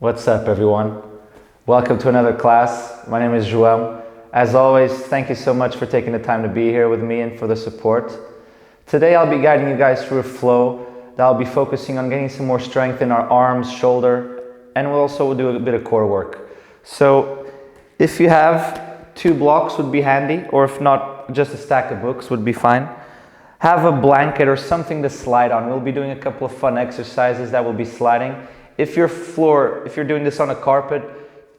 What's up, everyone? Welcome to another class. My name is João. As always, thank you so much for taking the time to be here with me and for the support. Today I'll be guiding you guys through a flow that I'll be focusing on getting some more strength in our arms, shoulder, and we'll also do a bit of core work. So if you have 2 blocks would be handy, or if not, just a stack of books would be fine. Have a blanket or something to slide on. We'll be doing a couple of fun exercises that will be sliding. If you're doing this on a carpet,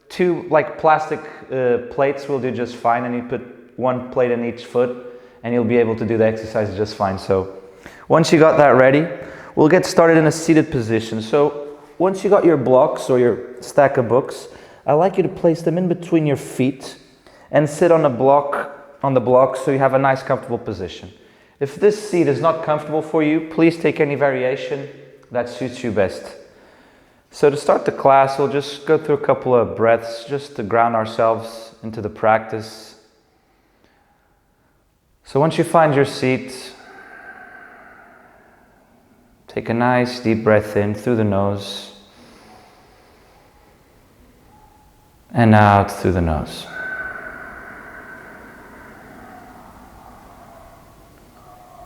2 plastic plates will do just fine, and you put 1 plate in each foot and you'll be able to do the exercise just fine. So once you got that ready, we'll get started in a seated position. So once you got your blocks or your stack of books, I'd like you to place them in between your feet and sit on the block so you have a nice comfortable position. If this seat is not comfortable for you, please take any variation that suits you best. So to start the class, we'll just go through a couple of breaths just to ground ourselves into the practice. So once you find your seat, take a nice deep breath in through the nose and out through the nose.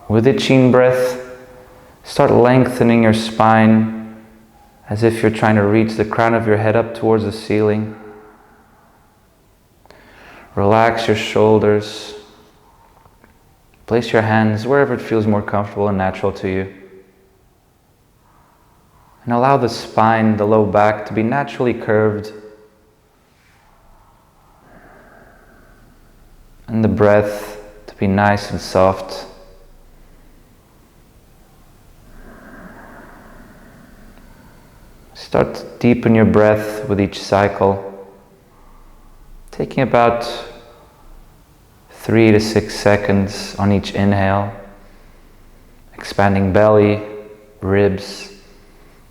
With each in breath, start lengthening your spine as if you're trying to reach the crown of your head up towards the ceiling. Relax your shoulders. Place your hands wherever it feels more comfortable and natural to you. And allow the spine, the low back, to be naturally curved. And the breath to be nice and soft. Start to deepen your breath with each cycle, taking about 3 to 6 seconds on each inhale, expanding belly, ribs,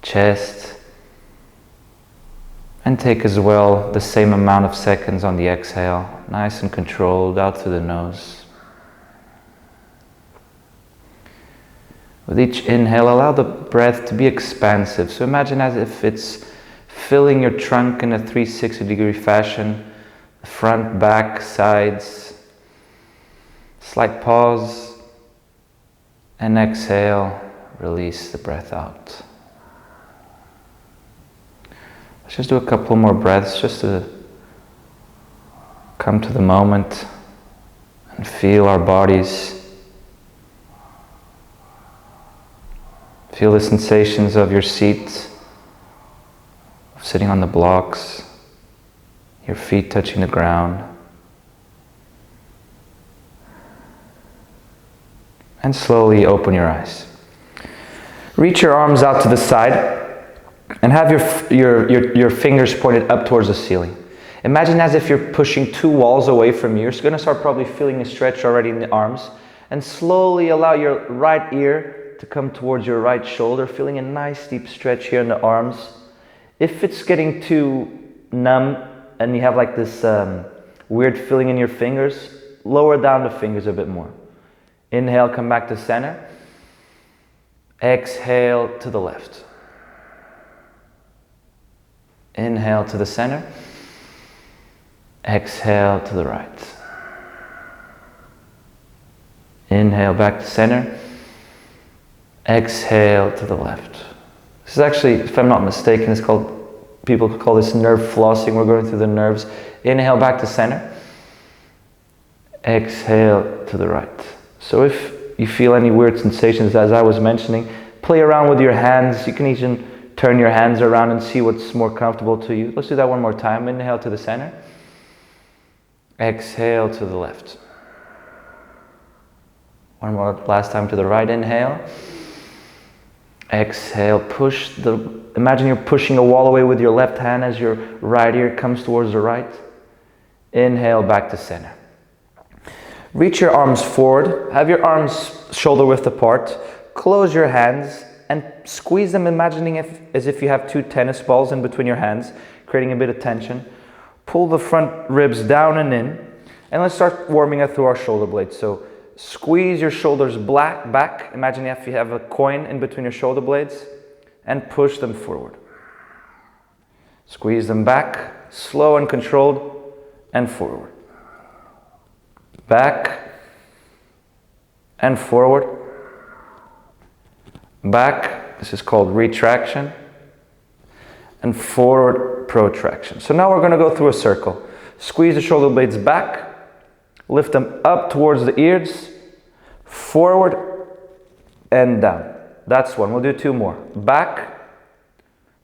chest, and take as well the same amount of seconds on the exhale, nice and controlled out through the nose. With each inhale, allow the breath to be expansive. So imagine as if it's filling your trunk in a 360-degree fashion, the front, back, sides. Slight pause, and exhale, release the breath out. Let's just do a couple more breaths just to come to the moment and feel our bodies. Feel the sensations of your seat, of sitting on the blocks, your feet touching the ground. And slowly open your eyes. Reach your arms out to the side and have your fingers pointed up towards the ceiling. Imagine as if you're pushing 2 walls away from you. You're going to start probably feeling a stretch already in the arms. And slowly allow your right ear to come towards your right shoulder, feeling a nice deep stretch here in the arms. If it's getting too numb and you have like this weird feeling in your fingers, lower down the fingers a bit more. Inhale, come back to center. Exhale to the left. Inhale to the center. Exhale to the right. Inhale back to center. Exhale to the left. This is actually, if I'm not mistaken, people call this nerve flossing. We're going through the nerves. Inhale back to center. Exhale to the right. So if you feel any weird sensations, as I was mentioning, play around with your hands. You can even turn your hands around and see what's more comfortable to you. Let's do that one more time. Inhale to the center. Exhale to the left. One more last time to the right. Inhale. Exhale, imagine you're pushing a wall away with your left hand as your right ear comes towards the right. Inhale, back to center. Reach your arms forward, have your arms shoulder width apart, close your hands and squeeze them, imagining as if you have 2 tennis balls in between your hands, creating a bit of tension. Pull the front ribs down and in, and let's start warming up through our shoulder blades. So squeeze your shoulders back. Imagine if you have a coin in between your shoulder blades and push them forward. Squeeze them back, slow and controlled, and forward. Back and forward. Back, this is called retraction, and forward protraction. So now we're going to go through a circle. Squeeze the shoulder blades back, lift them up towards the ears, forward and down. That's one. We'll do two more. Back,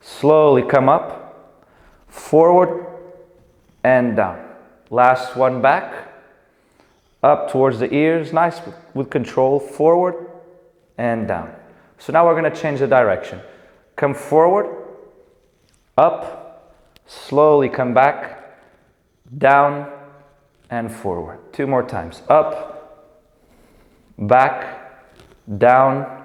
slowly come up, forward and down. Last one, back, up towards the ears, nice with control, forward and down. So now we're going to change the direction. Come forward, up, slowly come back, down and forward. Two more times. Up, back, down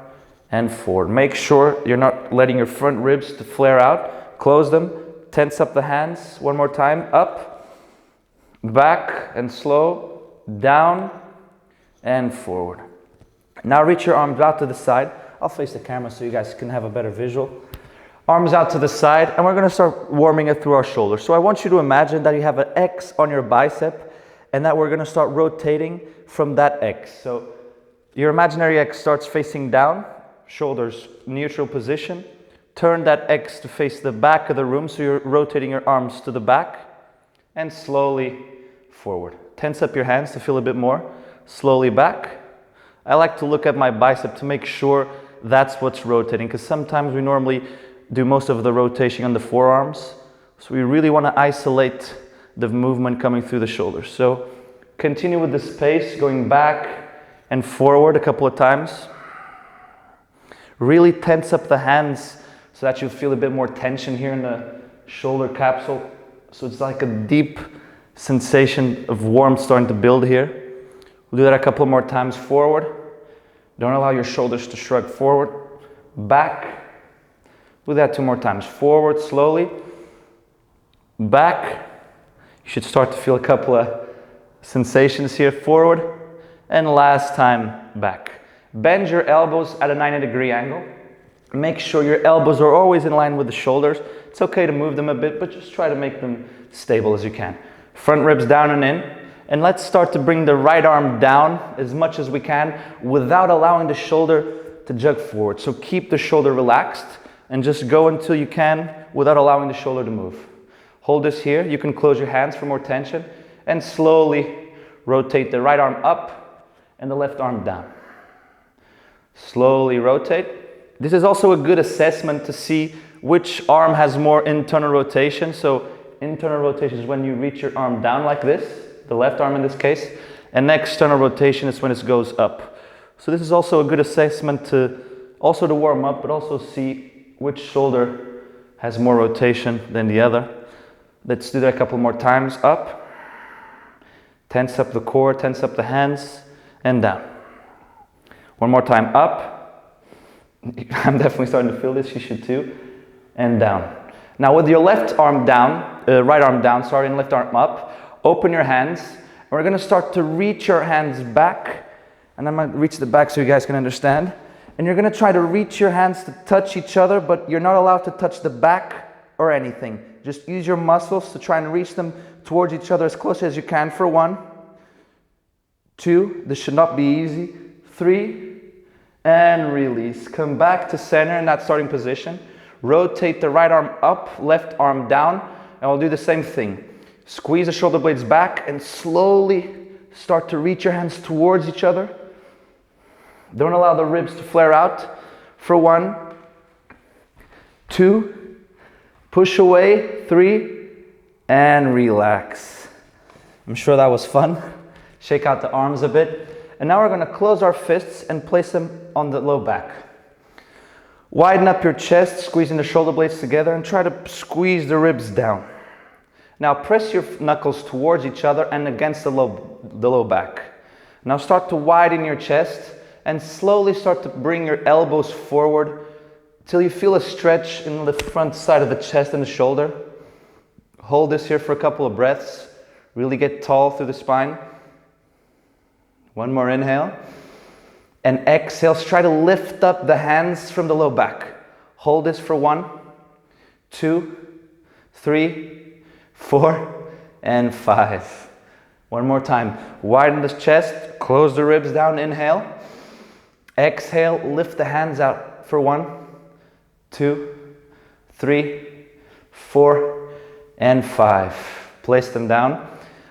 and forward. Make sure you're not letting your front ribs to flare out. Close them, tense up the hands. One more time. Up, back and slow, down and forward. Now reach your arms out to the side. I'll face the camera so you guys can have a better visual. Arms out to the side, and we're going to start warming it through our shoulders. So I want you to imagine that you have an X on your bicep and that we're going to start rotating from that X. So your imaginary X starts facing down, shoulders neutral position. Turn that X to face the back of the room, so you're rotating your arms to the back and slowly forward. Tense up your hands to feel a bit more. Slowly back. I like to look at my bicep to make sure that's what's rotating, because sometimes we normally do most of the rotation on the forearms. So we really want to isolate the movement coming through the shoulders. So continue with this pace, going back and forward a couple of times. Really tense up the hands so that you feel a bit more tension here in the shoulder capsule. So it's like a deep sensation of warmth starting to build here. We'll do that a couple more times. Forward. Don't allow your shoulders to shrug forward. Back. Do that two more times. Forward slowly. Back. You should start to feel a couple of sensations here. Forward. And last time, back. Bend your elbows at a 90-degree angle. Make sure your elbows are always in line with the shoulders. It's okay to move them a bit, but just try to make them stable as you can. Front ribs down and in. And let's start to bring the right arm down as much as we can without allowing the shoulder to jug forward. So keep the shoulder relaxed and just go until you can without allowing the shoulder to move. Hold this here. You can close your hands for more tension and slowly rotate the right arm up and the left arm down. Slowly rotate. This is also a good assessment to see which arm has more internal rotation. So internal rotation is when you reach your arm down like this, the left arm in this case, and external rotation is when it goes up. So this is also a good assessment to warm up, but also see which shoulder has more rotation than the other. Let's do that a couple more times. Up, tense up the core, tense up the hands, and down. One more time. Up. I'm definitely starting to feel this, you should too. And down. Now with your left arm down, right arm down, sorry, and left arm up, open your hands. And we're going to start to reach your hands back. And I'm going to reach the back so you guys can understand. And you're going to try to reach your hands to touch each other, but you're not allowed to touch the back or anything. Just use your muscles to try and reach them towards each other as close as you can for 1, 2, this should not be easy, 3, and release. Come back to center in that starting position. Rotate the right arm up, left arm down, and we'll do the same thing. Squeeze the shoulder blades back and slowly start to reach your hands towards each other. Don't allow the ribs to flare out for 1, 2, push away, 3, and relax. I'm sure that was fun. Shake out the arms a bit. And now we're going to close our fists and place them on the low back. Widen up your chest, squeezing the shoulder blades together, and try to squeeze the ribs down. Now press your knuckles towards each other and against the low back. Now start to widen your chest and slowly start to bring your elbows forward till you feel a stretch in the front side of the chest and the shoulder. Hold this here for a couple of breaths. Really get tall through the spine. One more inhale. And exhale, try to lift up the hands from the low back. Hold this for 1, 2, 3, 4, and 5. One more time. Widen the chest, close the ribs down, inhale. Exhale, lift the hands out for 1, 2, 3, 4, and 5. Place them down.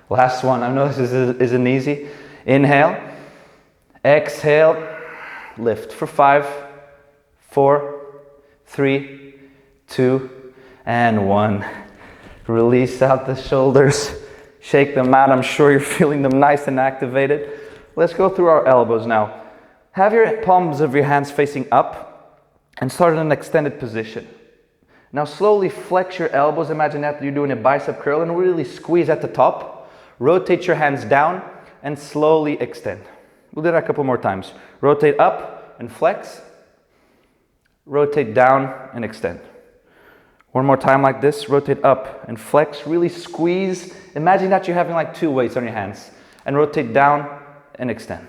Last one. I know this isn't easy. Inhale. Exhale. Lift for 5, 4, 3, 2, and 1. Release out the shoulders. Shake them out. I'm sure you're feeling them nice and activated. Let's go through our elbows now. Have your palms of your hands facing up and start in an extended position. Now slowly flex your elbows. Imagine that you're doing a bicep curl and really squeeze at the top. Rotate your hands down and slowly extend. We'll do that a couple more times. Rotate up and flex. Rotate down and extend. One more time like this. Rotate up and flex. Really squeeze. Imagine that you're having like 2 weights on your hands. And rotate down and extend.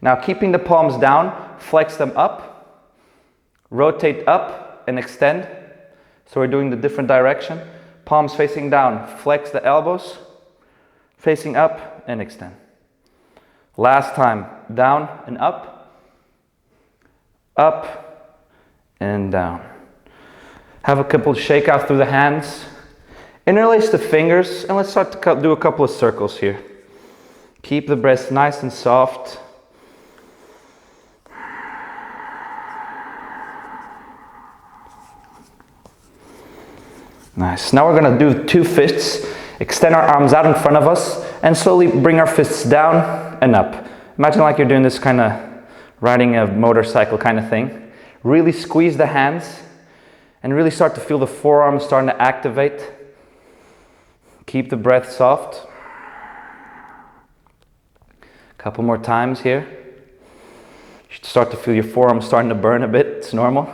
Now keeping the palms down, flex them up. Rotate up and extend. So we're doing the different direction. Palms facing down, flex the elbows. Facing up and extend. Last time, down and up and down. Have a couple of shakeouts through the hands. Interlace the fingers and let's start to do a couple of circles here. Keep the breath nice and soft. Nice. Now we're going to do 2 fists. Extend our arms out in front of us and slowly bring our fists down and up. Imagine like you're doing this kind of riding a motorcycle kind of thing. Really squeeze the hands and really start to feel the forearms starting to activate. Keep the breath soft. A couple more times here. You should start to feel your forearms starting to burn a bit. It's normal.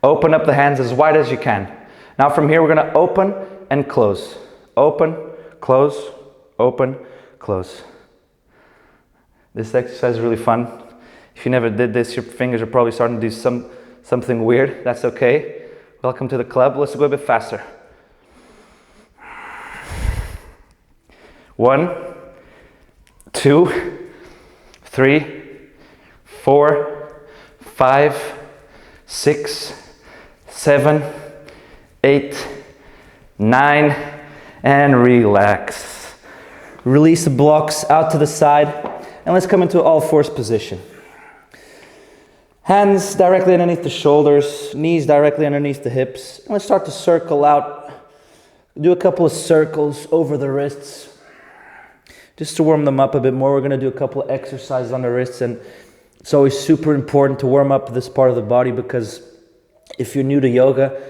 Open up the hands as wide as you can. Now from here we're going to open and close. Open, close, open, close. This exercise is really fun. If you never did this, your fingers are probably starting to do something weird. That's okay. Welcome to the club. Let's go a bit faster. 1, 2, 3, 4, 5, 6, 7, 8, 9, and relax. Release the blocks out to the side, and let's come into all fours position. Hands directly underneath the shoulders, knees directly underneath the hips. And let's start to circle out. Do a couple of circles over the wrists. Just to warm them up a bit more, we're going to do a couple of exercises on the wrists, and it's always super important to warm up this part of the body because if you're new to yoga,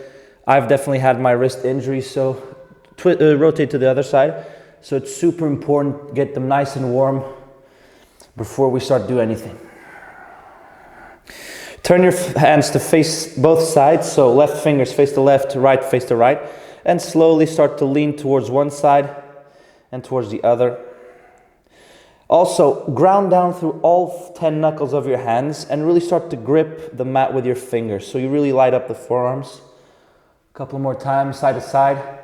I've definitely had my wrist injuries, so rotate to the other side. So it's super important to get them nice and warm before we start doing anything. Turn your hands to face both sides, so left fingers face the left, right face the right, and slowly start to lean towards one side and towards the other. Also, ground down through all 10 knuckles of your hands and really start to grip the mat with your fingers. So you really light up the forearms. A couple more times, side to side.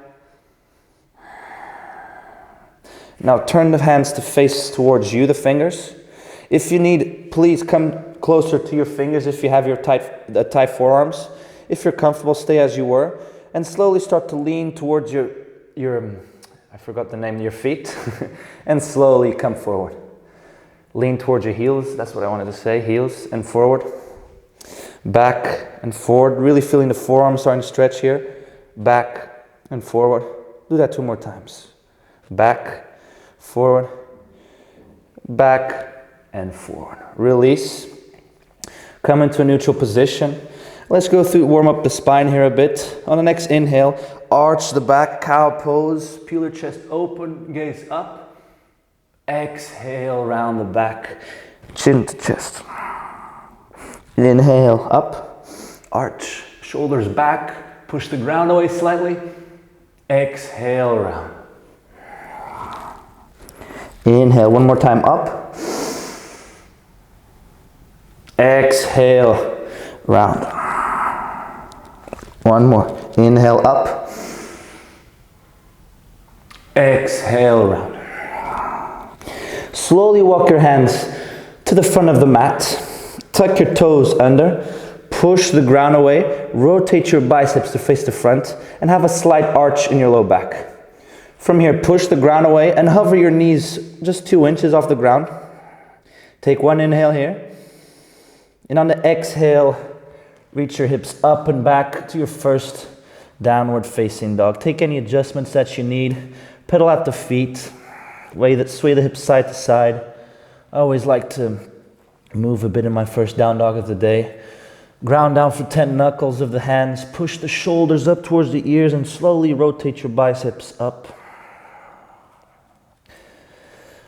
Now turn the hands to face towards you, the fingers. If you need, please come closer to your fingers if you have your tight forearms. If you're comfortable, stay as you were. And slowly start to lean towards your I forgot the name of your feet. And slowly come forward. Lean towards your heels. That's what I wanted to say. Heels and forward. Back and forward. Really feeling the forearms starting to stretch here. Back and forward. Do that 2 more times. Back, forward. Back and forward. Release. Come into a neutral position. Let's go through, warm up the spine here a bit. On the next inhale, arch the back, cow pose, peel your chest open, gaze up. Exhale, round the back, chin to chest. Inhale, up, arch, shoulders back, push the ground away slightly. Exhale, round. Inhale, one more time, up. Exhale, round. One more. Inhale up. Exhale round. Slowly walk your hands to the front of the mat. Tuck your toes under. Push the ground away. Rotate your biceps to face the front and have a slight arch in your low back. From here, push the ground away and hover your knees just 2 inches off the ground. Take one inhale here. And on the exhale, reach your hips up and back to your first downward facing dog. Take any adjustments that you need. Pedal out the feet. Sway the hips side to side. I always like to move a bit in my first down dog of the day. Ground down for 10 knuckles of the hands. Push the shoulders up towards the ears and slowly rotate your biceps up.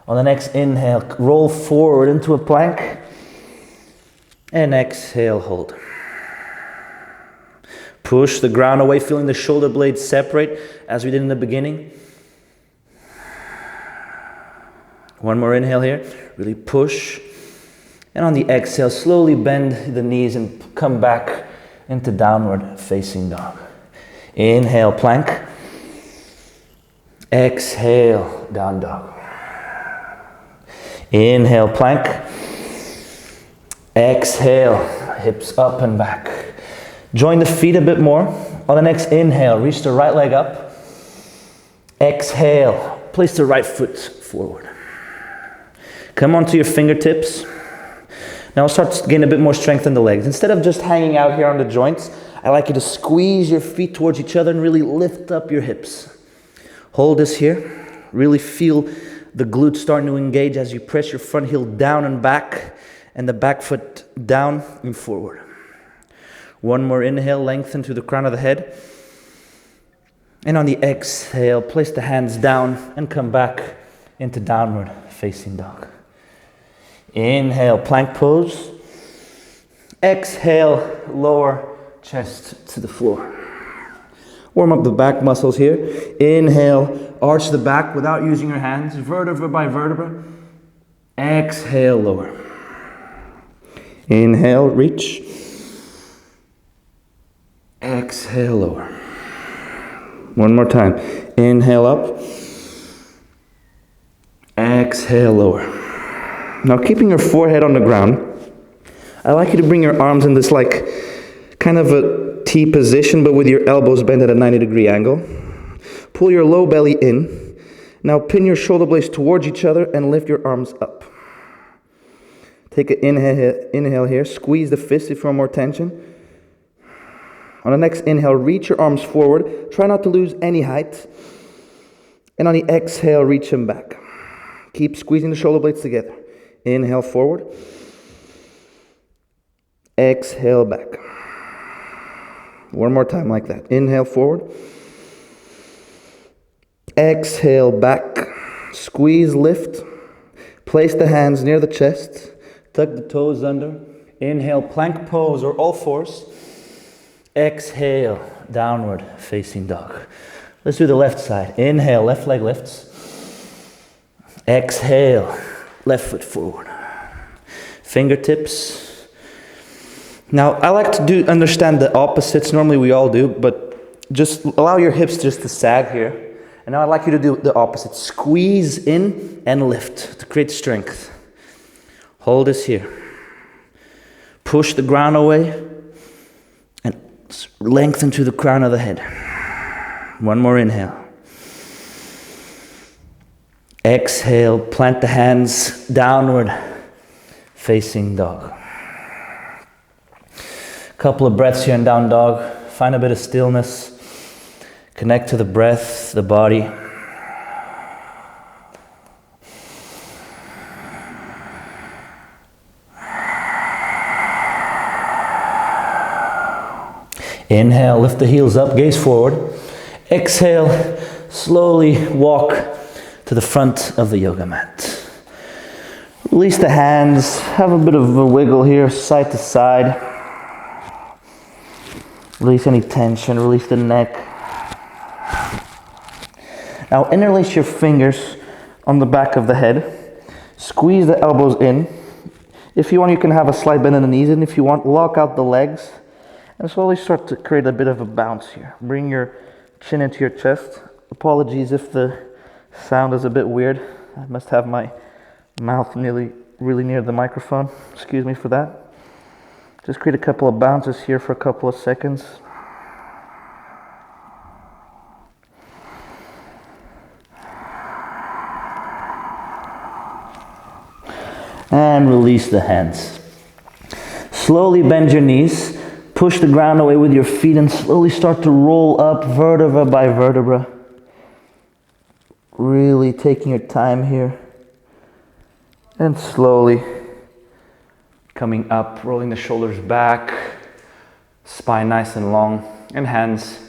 On the next inhale, roll forward into a plank. And exhale, hold. Push the ground away, feeling the shoulder blades separate as we did in the beginning. One more inhale here. Really push. And on the exhale, slowly bend the knees and come back into downward facing dog. Inhale, plank. Exhale, down dog. Inhale, plank. Exhale, hips up and back. Join the feet a bit more. On the next inhale, reach the right leg up. Exhale, place the right foot forward. Come onto your fingertips. Now start to gain a bit more strength in the legs. Instead of just hanging out here on the joints, I like you to squeeze your feet towards each other and really lift up your hips. Hold this here. Really feel the glutes starting to engage as you press your front heel down and back and the back foot down and forward. One more inhale, lengthen to the crown of the head. And on the exhale, place the hands down and come back into downward facing dog. Inhale, plank pose. Exhale, lower chest to the floor. Warm up the back muscles here. Inhale, arch the back without using your hands, vertebra by vertebra. Exhale, lower. Inhale, reach. Exhale, lower. One more time. Inhale up. Exhale, lower. Now keeping your forehead on the ground, I like you to bring your arms in this like kind of a T position, but with your elbows bent at a 90-degree angle. Pull your low belly in. Now pin your shoulder blades towards each other and lift your arms up. Take an inhale here. Squeeze the fist if you want more tension. On the next inhale, reach your arms forward. Try not to lose any height. And on the exhale, reach them back. Keep squeezing the shoulder blades together. Inhale forward. Exhale back. One more time like that. Inhale forward. Exhale back. Squeeze, lift. Place the hands near the chest. Tuck the toes under. Inhale, plank pose or all fours. Exhale, downward facing dog. Let's do the left side. Inhale, left leg lifts. Exhale, left foot forward. Fingertips. Now, I like to understand the opposites. Normally we all do, but just allow your hips just to sag here. And now I'd like you to do the opposite. Squeeze in and lift to create strength. Hold this here. Push the ground away and lengthen to the crown of the head. One more inhale. Exhale, plant the hands downward, facing dog. Couple of breaths here in down dog. Find a bit of stillness. Connect to the breath, the body. Inhale, lift the heels up, gaze forward. Exhale, slowly walk to the front of the yoga mat. Release the hands, have a bit of a wiggle here, side to side. Release any tension, release the neck. Now interlace your fingers on the back of the head. Squeeze the elbows in. If you want, you can have a slight bend in the knees, and if you want, lock out the legs And slowly start to create a bit of a bounce here. Bring your chin into your chest. Apologies if the sound is a bit weird. I must have my mouth really near the microphone. Excuse me for that. Just create a couple of bounces here for a couple of seconds. And release the hands. Slowly bend your knees. Push the ground away with your feet and slowly start to roll up vertebra by vertebra. Really taking your time here. And slowly coming up, rolling the shoulders back, spine nice and long, and hands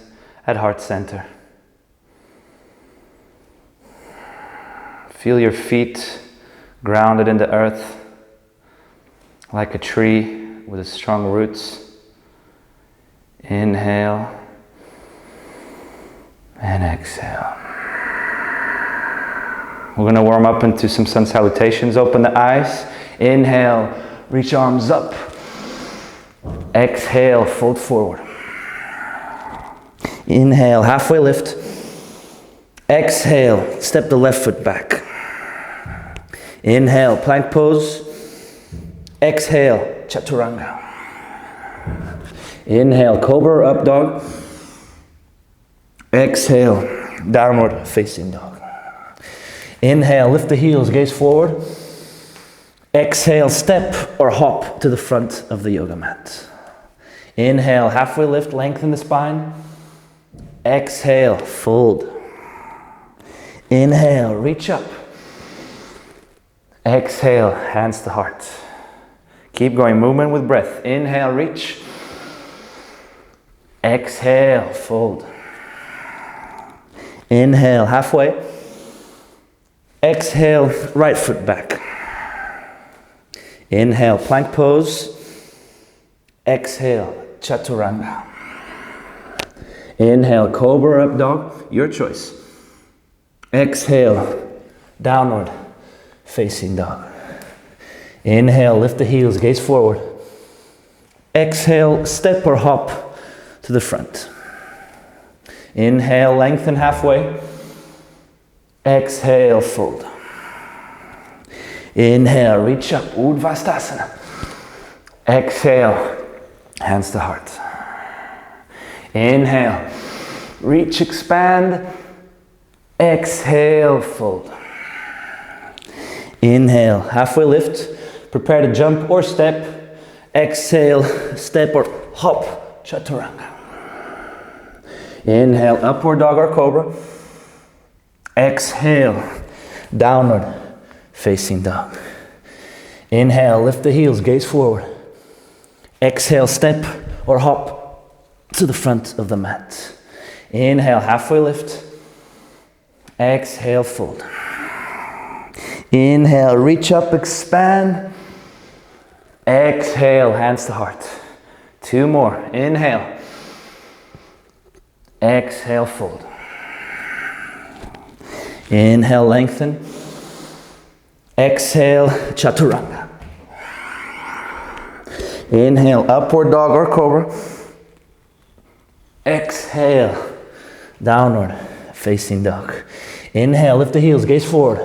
at heart center. Feel your feet grounded in the earth like a tree with strong roots. Inhale and exhale. We're going to warm up into some sun salutations. Open the eyes. Inhale, reach arms up. Exhale, fold forward. Inhale, halfway lift. Exhale, step the left foot back. Inhale, plank pose. Exhale, chaturanga. Inhale, cobra up dog. Exhale, downward facing dog. Inhale, lift the heels, gaze forward. Exhale, step or hop to the front of the yoga mat. Inhale, halfway lift, lengthen the spine. Exhale, fold. Inhale, reach up. Exhale, hands to heart. Keep going, movement with breath. Inhale, reach. Exhale, fold. Inhale, halfway. Exhale, right foot back. Inhale, plank pose. Exhale, chaturanga. Inhale, cobra up dog, your choice. Exhale, downward facing dog. Inhale, lift the heels, gaze forward. Exhale, step or hop to the front. Inhale, lengthen halfway. Exhale, fold. Inhale, reach up, Urdhva. Exhale, hands to heart. Inhale, reach, expand. Exhale, fold. Inhale, halfway lift. Prepare to jump or step. Exhale, step or hop, chaturanga. Inhale, upward dog or cobra. Exhale, downward facing dog. Inhale, lift the heels, gaze forward. Exhale, step or hop to the front of the mat. Inhale, halfway lift. Exhale, fold. Inhale, reach up, expand. Exhale, hands to heart. Two more. Inhale. Exhale, fold. Inhale, lengthen. Exhale, chaturanga. Inhale, upward dog or cobra. Exhale, downward facing dog. Inhale, lift the heels, gaze forward.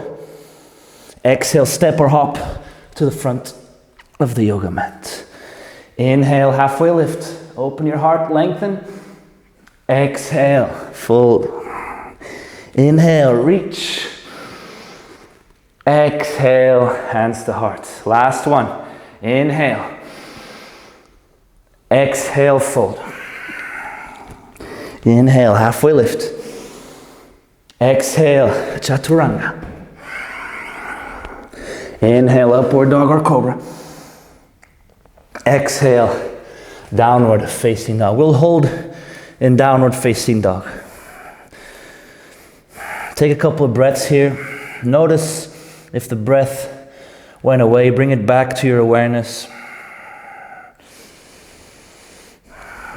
Exhale, step or hop to the front of the yoga mat. Inhale, halfway lift. Open your heart, lengthen. Exhale, fold. Inhale, reach. Exhale, hands to heart. Last one. Inhale. Exhale, fold. Inhale, halfway lift. Exhale, chaturanga. Inhale, upward dog or cobra. Exhale, downward facing dog. We'll hold in downward facing dog. Take a couple of breaths here. Notice if the breath went away, bring it back to your awareness.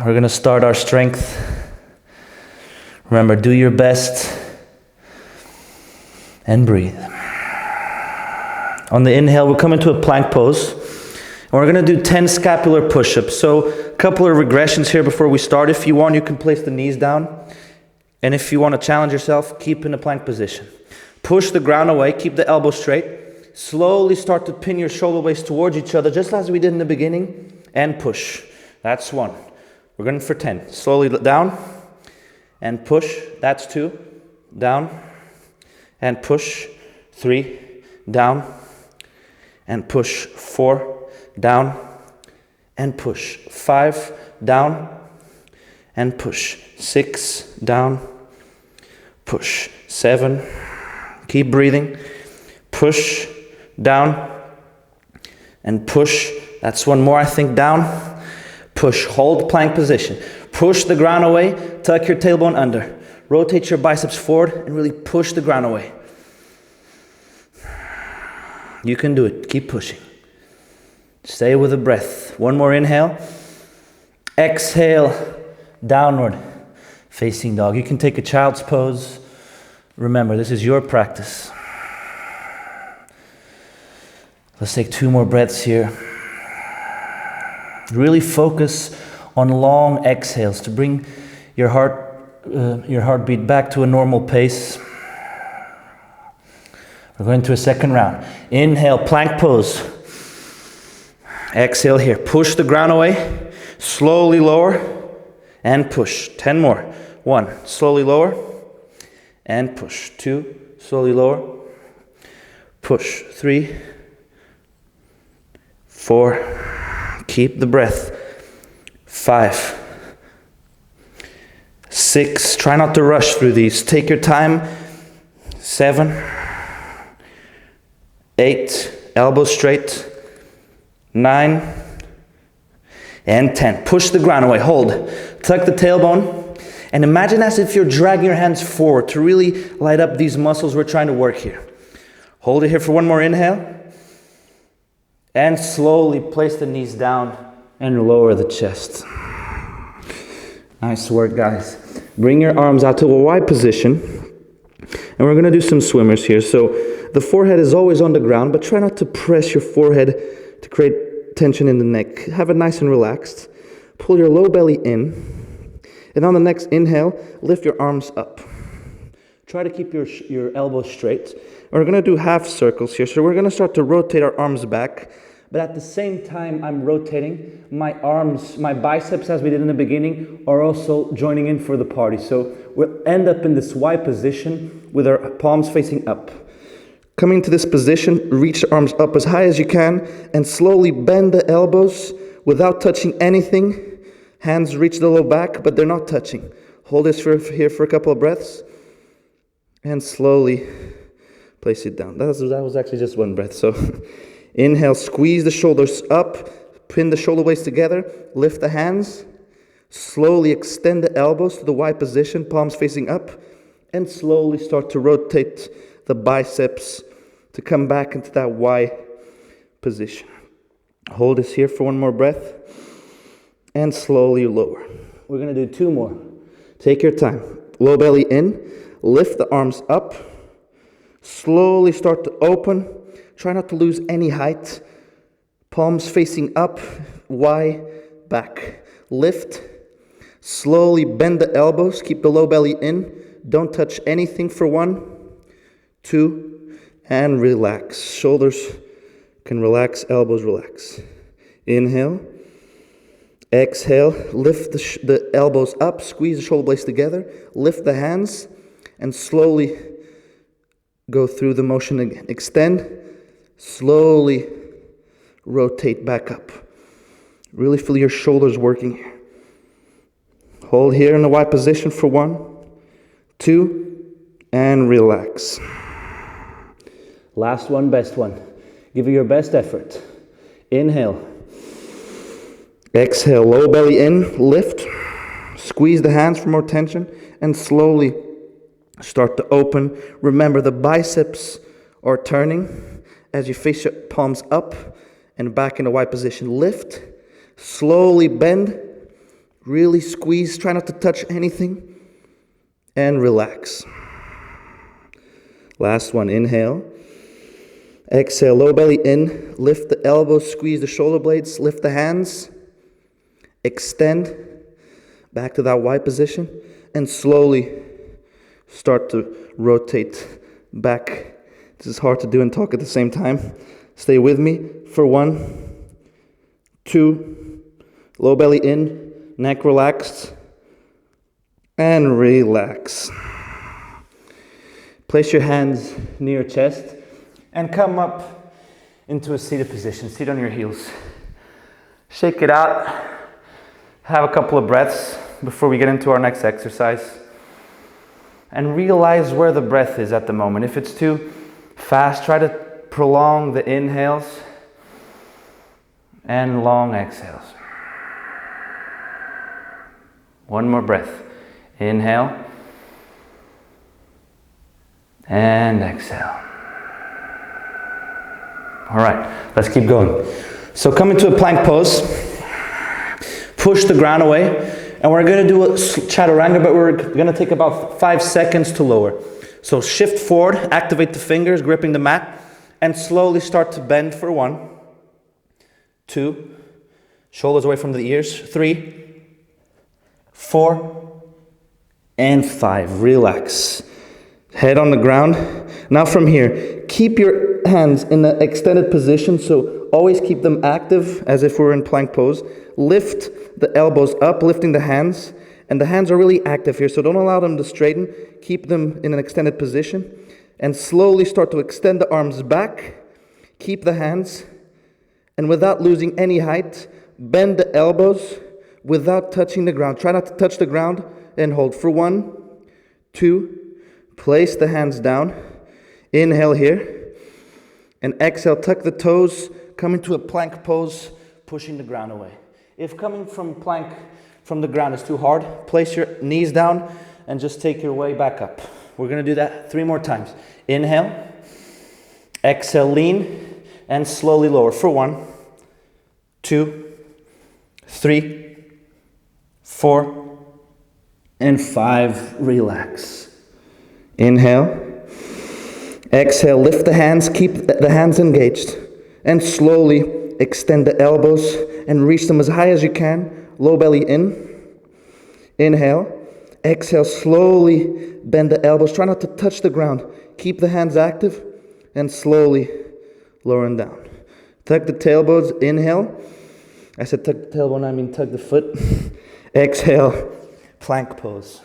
We're going to start our strength. Remember, do your best and breathe. On the inhale, we'll come into a plank pose. And we're going to do 10 scapular push-ups. So a couple of regressions here before we start. If you want, you can place the knees down. And if you want to challenge yourself, keep in a plank position. Push the ground away, keep the elbows straight. Slowly start to pin your shoulder blades towards each other, just as we did in the beginning, and push. That's 1. We're going for 10. Slowly down, and push. That's 2. Down, and push. 3, down, and push. 4, down, and push. 5, down, and push. 6, down, push. 7, keep breathing. Push, down, and push. That's 1 more, I think, down. Push, hold plank position. Push the ground away, tuck your tailbone under. Rotate your biceps forward and really push the ground away. You can do it, keep pushing. Stay with the breath. 1 more inhale. Exhale, downward facing dog. You can take a child's pose. Remember, this is your practice. Let's take 2 more breaths here. Really focus on long exhales to bring your heartbeat back to a normal pace. We're going to a second round. Inhale, plank pose. Exhale here. Push the ground away. Slowly lower and push. 10 more. 1, slowly lower and push. 2, slowly lower. Push. 3, 4, keep the breath. 5, 6, try not to rush through these. Take your time. 7, 8, elbows straight. 9, and 10. Push the ground away, hold. Tuck the tailbone, and imagine as if you're dragging your hands forward to really light up these muscles we're trying to work here. Hold it here for 1 more inhale. And slowly place the knees down and lower the chest. Nice work, guys. Bring your arms out to a wide position. And we're going to do some swimmers here. So the forehead is always on the ground, but try not to press your forehead to create tension in the neck. Have it nice and relaxed. Pull your low belly in. And on the next inhale, lift your arms up. Try to keep your elbows straight. We're going to do half circles here. So we're going to start to rotate our arms back. But at the same time I'm rotating, my arms, my biceps, as we did in the beginning, are also joining in for the party. So we'll end up in this Y position with our palms facing up. Coming to this position, reach the arms up as high as you can and slowly bend the elbows without touching anything. Hands reach the low back, but they're not touching. Hold this here for a couple of breaths and slowly place it down. That was actually just 1 breath. So inhale, squeeze the shoulders up, pin the shoulder blades together, lift the hands, slowly extend the elbows to the Y position, palms facing up, and slowly start to rotate the biceps to come back into that Y position. Hold this here for 1 more breath, and slowly lower. We're going to do 2 more. Take your time. Low belly in, lift the arms up, slowly start to open. Try not to lose any height. Palms facing up, Y, back. Lift. Slowly bend the elbows. Keep the low belly in. Don't touch anything for 1, 2, and relax. Shoulders can relax, elbows relax. Inhale. Exhale. Lift the elbows up. Squeeze the shoulder blades together. Lift the hands and slowly go through the motion again. Extend. Slowly rotate back up. Really feel your shoulders working here. Hold here in the Y position for 1, 2, and relax. Last one, best one. Give it your best effort. Inhale. Exhale, low belly in, lift. Squeeze the hands for more tension and slowly start to open. Remember, the biceps are turning as you face your palms up and back in the Y position. Lift, slowly bend, really squeeze, try not to touch anything, and relax. Last one, inhale. Exhale, low belly in, lift the elbows, squeeze the shoulder blades, lift the hands, extend back to that Y position, and slowly start to rotate back. This is hard to do and talk at the same time. Stay with me for 1, 2, low belly in, neck relaxed, and relax. Place your hands near your chest and come up into a seated position. Sit on your heels. Shake it out. Have a couple of breaths before we get into our next exercise. And realize where the breath is at the moment. If it's too fast, try to prolong the inhales and long exhales. One more breath. Inhale and exhale. All right, let's keep going. So come into a plank pose. Push the ground away. And we're going to do a chaturanga, but we're going to take about 5 seconds to lower. So shift forward, activate the fingers, gripping the mat, and slowly start to bend for 1, 2, shoulders away from the ears, 3, 4, and 5. Relax. Head on the ground. Now from here, keep your hands in an extended position, so always keep them active as if we're in plank pose. Lift the elbows up, lifting the hands, and the hands are really active here, so don't allow them to straighten. Keep them in an extended position, and slowly start to extend the arms back. Keep the hands, and without losing any height, bend the elbows without touching the ground. Try not to touch the ground, and hold for 1, 2, place the hands down. Inhale here, and exhale, tuck the toes, come into a plank pose, pushing the ground away. If coming from plank from the ground is too hard, place your knees down and just take your way back up. We're going to do that 3 more times. Inhale, exhale, lean, and slowly lower for 1, 2, 3, 4, and 5. Relax. Inhale. Exhale, lift the hands, keep the hands engaged, and slowly extend the elbows and reach them as high as you can. Low belly in. Inhale. Exhale, slowly bend the elbows. Try not to touch the ground. Keep the hands active and slowly lower them down. Tuck the tailbones. Inhale. I said tuck the tailbone, I mean tuck the foot. Exhale, plank pose.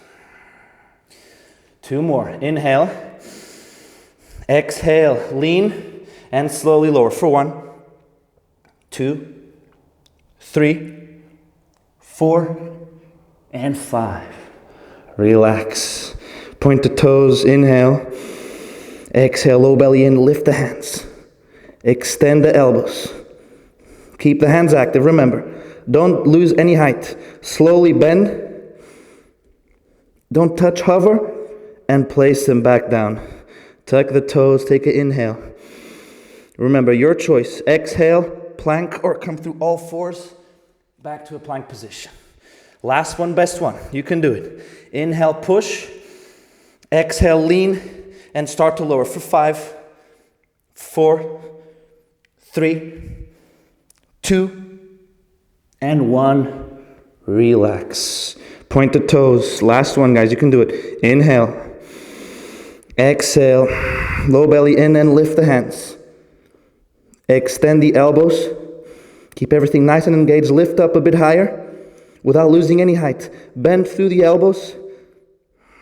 2 more. Inhale. Exhale, lean, and slowly lower for 1, 2, 3, 4, and 5. Relax. Point the toes, inhale. Exhale, low belly in, lift the hands. Extend the elbows. Keep the hands active, remember. Don't lose any height. Slowly bend. Don't touch, hover, and place them back down. Tuck the toes, take an inhale. Remember, your choice. Exhale, plank, or come through all 4s, back to a plank position. Last one, best one. You can do it. Inhale, push. Exhale, lean, and start to lower for 5, 4, 3, 2, and 1. Relax. Point the toes. Last one, guys. You can do it. Inhale. Exhale, low belly in and lift the hands. Extend the elbows. Keep everything nice and engaged. Lift up a bit higher without losing any height. Bend through the elbows.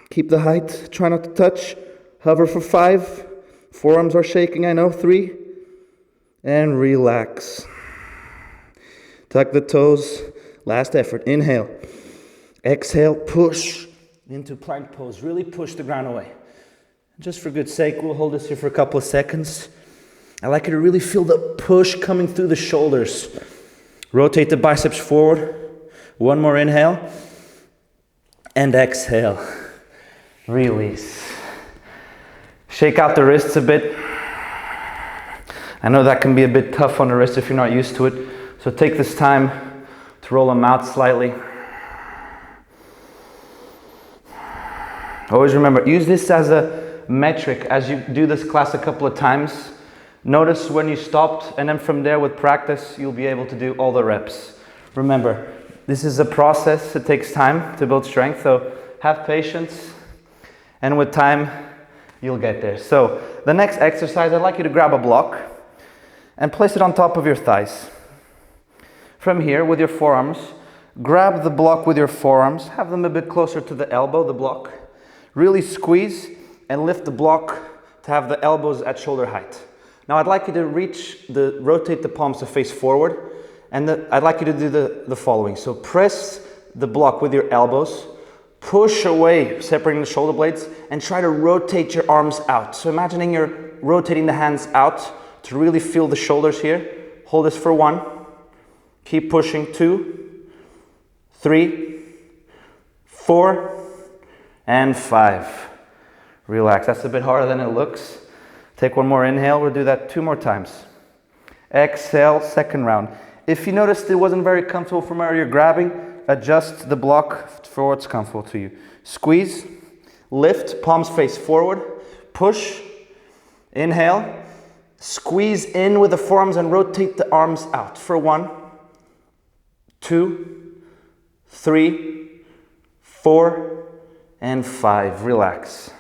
Keep the height. Try not to touch. Hover for 5. Forearms are shaking, I know. 3. And relax. Tuck the toes. Last effort. Inhale. Exhale, push into plank pose. Really push the ground away. Just for good sake, we'll hold this here for a couple of seconds. I like you to really feel the push coming through the shoulders. Rotate the biceps forward. 1 more inhale. And exhale. Release. Shake out the wrists a bit. I know that can be a bit tough on the wrist if you're not used to it. So take this time to roll them out slightly. Always remember, use this as a metric as you do this class a couple of times. Notice when you stopped, and then from there with practice, you'll be able to do all the reps. Remember, this is a process. It takes time to build strength, so have patience, and with time, you'll get there. So the next exercise, I'd like you to grab a block and place it on top of your thighs. From here, with your forearms, grab the block with your forearms, have them a bit closer to the elbow, the block. Really squeeze and lift the block to have the elbows at shoulder height. Now I'd like you to rotate the palms to face forward, and I'd like you to do the following. So press the block with your elbows, push away, separating the shoulder blades, and try to rotate your arms out. So imagining you're rotating the hands out to really feel the shoulders here. Hold this for 1. Keep pushing. 2, 3, 4, and 5. Relax. That's a bit harder than it looks. Take one more inhale. We'll do that 2 more times. Exhale, second round. If you noticed it wasn't very comfortable from where you're grabbing, adjust the block for what's comfortable to you. Squeeze, lift, palms face forward, push, inhale, squeeze in with the forearms and rotate the arms out for 1, 2, 3, 4, and 5. Relax.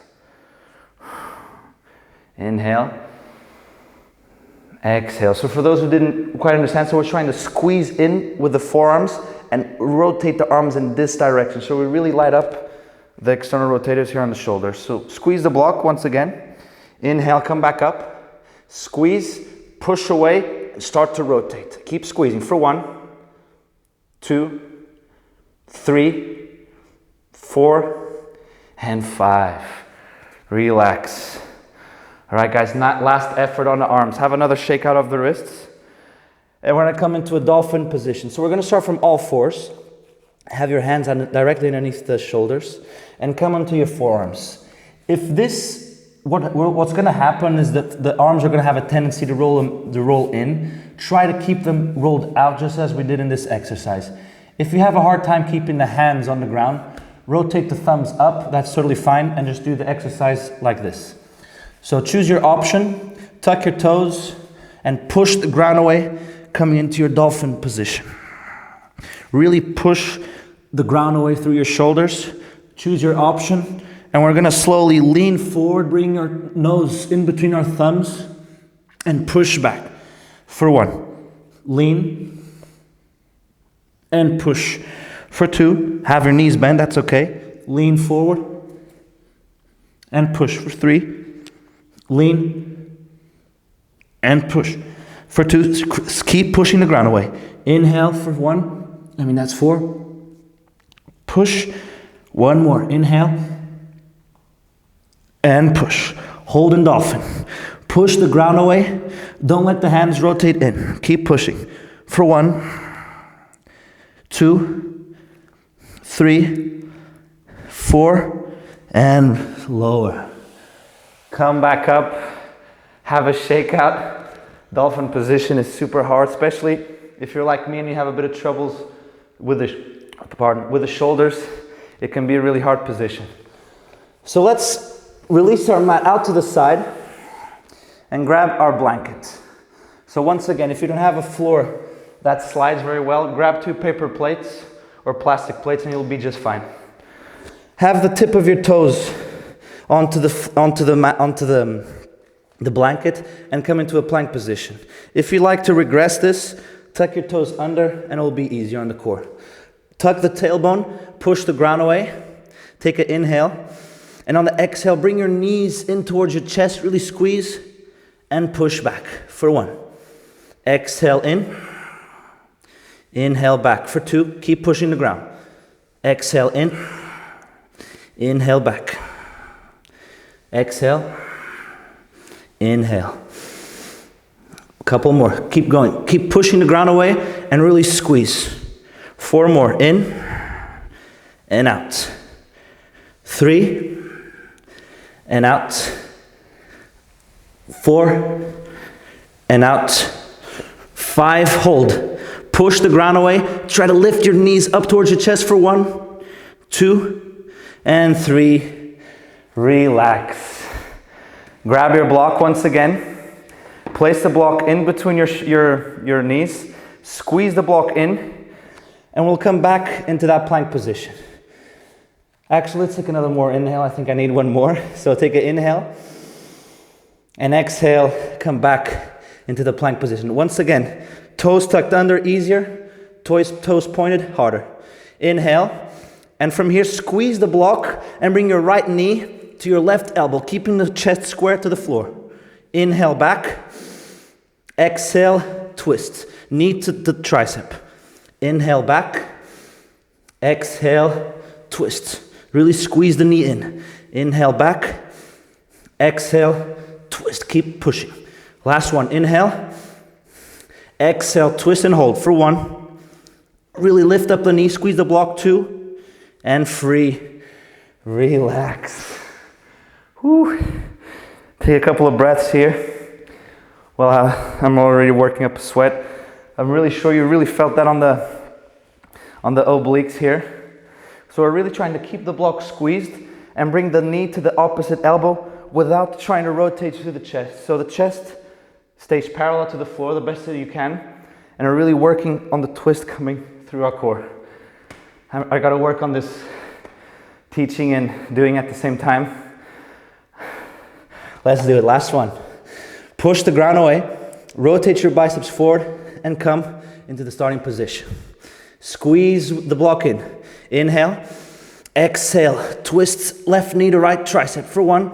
Inhale, exhale. So for those who didn't quite understand, so we're trying to squeeze in with the forearms and rotate the arms in this direction. So we really light up the external rotators here on the shoulders. So squeeze the block once again. Inhale, come back up. Squeeze, push away, and start to rotate. Keep squeezing for 1, 2, 3, 4, and 5. Relax. All right, guys, last effort on the arms. Have another shake out of the wrists. And we're going to come into a dolphin position. So we're going to start from all fours. Have your hands directly underneath the shoulders and come onto your forearms. What's going to happen is that the arms are going to have a tendency to roll in. Try to keep them rolled out just as we did in this exercise. If you have a hard time keeping the hands on the ground, rotate the thumbs up. That's totally fine. And just do the exercise like this. So choose your option, tuck your toes, and push the ground away, coming into your dolphin position. Really push the ground away through your shoulders. Choose your option, and we're gonna slowly lean forward, bring our nose in between our thumbs, and push back. For 1, lean, and push. For 2, have your knees bent, that's okay. Lean forward, and push. For 3, lean and push. For 2, keep pushing the ground away. Inhale for 1, that's 4. Push, 1 more. Inhale and push. Hold in dolphin. Push the ground away. Don't let the hands rotate in. Keep pushing. For 1, 2, 3, 4, and lower. Come back up, have a shakeout. Dolphin position is super hard, especially if you're like me and you have a bit of troubles with the shoulders. It can be a really hard position. So let's release our mat out to the side and grab our blanket. So once again, if you don't have a floor that slides very well, grab 2 paper plates or plastic plates and you'll be just fine. Have the tip of your toes onto the blanket and come into a plank position. If you like to regress this, tuck your toes under and it will be easier on the core. Tuck the tailbone, push the ground away, take an inhale, and on the exhale, bring your knees in towards your chest, really squeeze and push back for 1. Exhale in, inhale back for 2, keep pushing the ground. Exhale in, inhale back. Exhale, inhale. A couple more, keep going. Keep pushing the ground away and really squeeze. 4 more, in and out. 3 and out. 4 and out. 5, hold. Push the ground away. Try to lift your knees up towards your chest for 1, 2, and 3. Relax. Grab your block once again. Place the block in between your knees. Squeeze the block in. And we'll come back into that plank position. Actually, let's take another more inhale. I think I need one more. So take an inhale. And exhale, come back into the plank position. Once again, toes tucked under, easier. Toes pointed, harder. Inhale. And from here, squeeze the block and bring your right knee to your left elbow, keeping the chest square to the floor. Inhale back. Exhale, twist. Knee to the tricep. Inhale back. Exhale, twist. Really squeeze the knee in. Inhale back. Exhale, twist. Keep pushing. Last one. Inhale. Exhale, twist and hold for 1. Really lift up the knee. Squeeze the block 2. And free. Relax. Whew. Take a couple of breaths here. Well, I'm already working up a sweat. I'm really sure you really felt that on the obliques here. So we're really trying to keep the block squeezed and bring the knee to the opposite elbow without trying to rotate through the chest. So the chest stays parallel to the floor the best that you can, and we're really working on the twist coming through our core. I got to work on this teaching and doing at the same time. Let's do it. Last one. Push the ground away, rotate your biceps forward, and come into the starting position. Squeeze the block in. Inhale, exhale, twist left knee to right tricep for 1.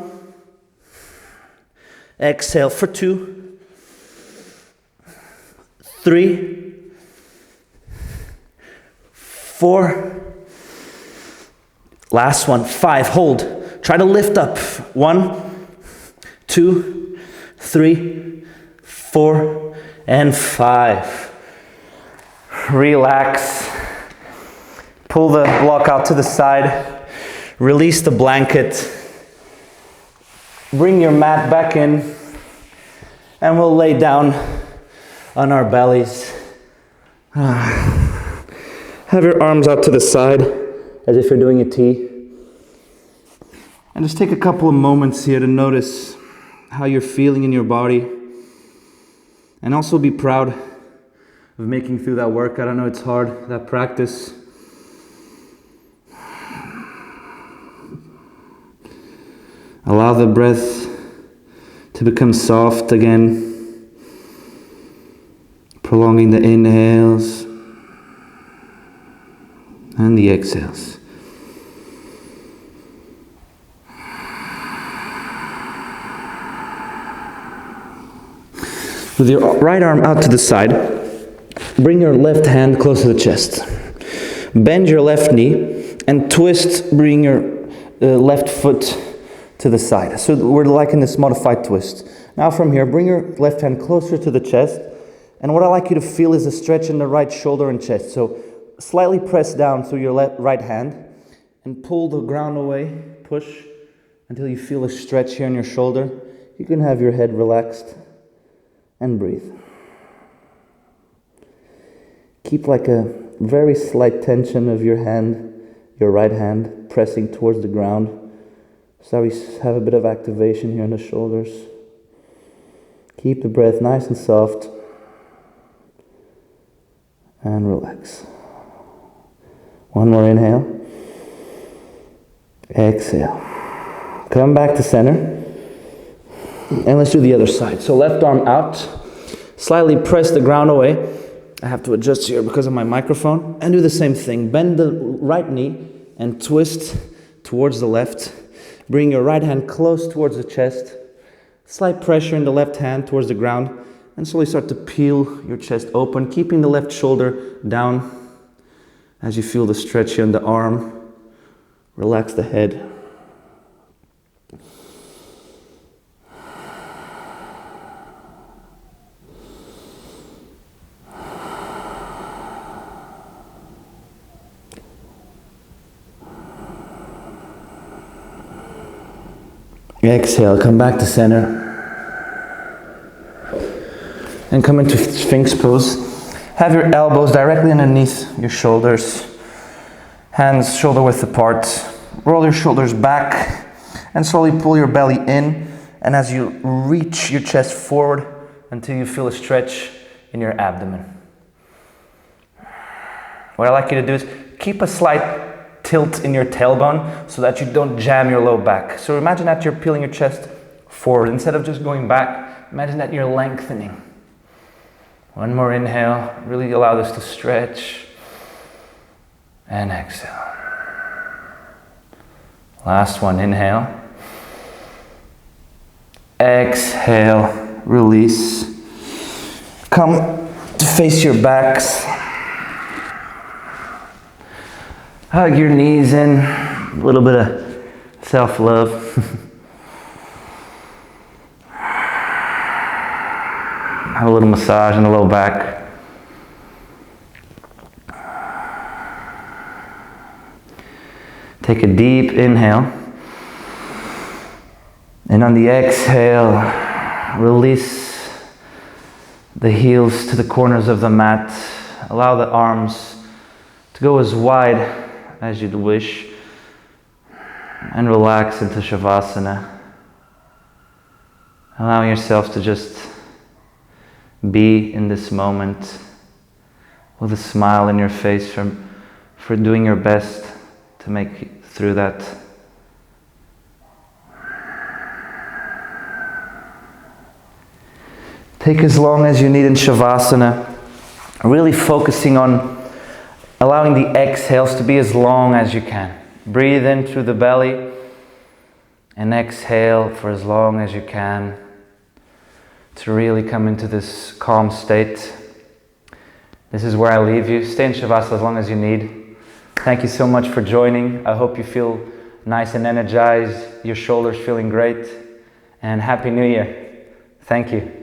Exhale for 2, 3, 4. Last one, 5. Hold. Try to lift up. 1, 2, 3, 4, and 5. Relax. Pull the block out to the side. Release the blanket. Bring your mat back in. And we'll lay down on our bellies. Have your arms out to the side as if you're doing a T. And just take a couple of moments here to notice how you're feeling in your body, and also be proud of making through that workout. I know it's hard, that practice. Allow the breath to become soft again, prolonging the inhales and the exhales. With your right arm out to the side, bring your left hand close to the chest. Bend your left knee and twist, bring your left foot to the side. So we're like in this modified twist. Now from here, bring your left hand closer to the chest. And what I like you to feel is a stretch in the right shoulder and chest. So slightly press down through your right hand and pull the ground away. Push until you feel a stretch here in your shoulder. You can have your head relaxed. And breathe. Keep like a very slight tension of your hand, your right hand, pressing towards the ground. So we have a bit of activation here in the shoulders. Keep the breath nice and soft. And relax. One more inhale. Exhale. Come back to center. And let's do the other side. So left arm out, slightly press the ground away. I have to adjust here because of my microphone. And do the same thing. Bend the right knee and twist towards the left. Bring your right hand close towards the chest. Slight pressure in the left hand towards the ground. And slowly start to peel your chest open, keeping the left shoulder down as you feel the stretch here in the arm. Relax the head. Exhale, come back to center. And come into Sphinx pose. Have your elbows directly underneath your shoulders. Hands shoulder width apart. Roll your shoulders back and slowly pull your belly in. And as you reach your chest forward, until you feel a stretch in your abdomen. What I like you to do is keep a slight tilt in your tailbone so that you don't jam your low back. So imagine that you're peeling your chest forward. Instead of just going back, imagine that you're lengthening. One more inhale. Really allow this to stretch. And exhale. Last one, inhale. Exhale, release. Come to face your backs. Hug your knees in, a little bit of self-love. Have a little massage in the low back. Take a deep inhale. And on the exhale, release the heels to the corners of the mat. Allow the arms to go as wide as you'd wish, and relax into Shavasana, allowing yourself to just be in this moment with a smile in your face for doing your best to make it through that. Take as long as you need in Shavasana, really focusing on allowing the exhales to be as long as you can. Breathe in through the belly and exhale for as long as you can to really come into this calm state. This is where I leave you. Stay in Shavasana as long as you need. Thank you so much for joining. I hope you feel nice and energized, your shoulders feeling great, and Happy New Year. Thank you.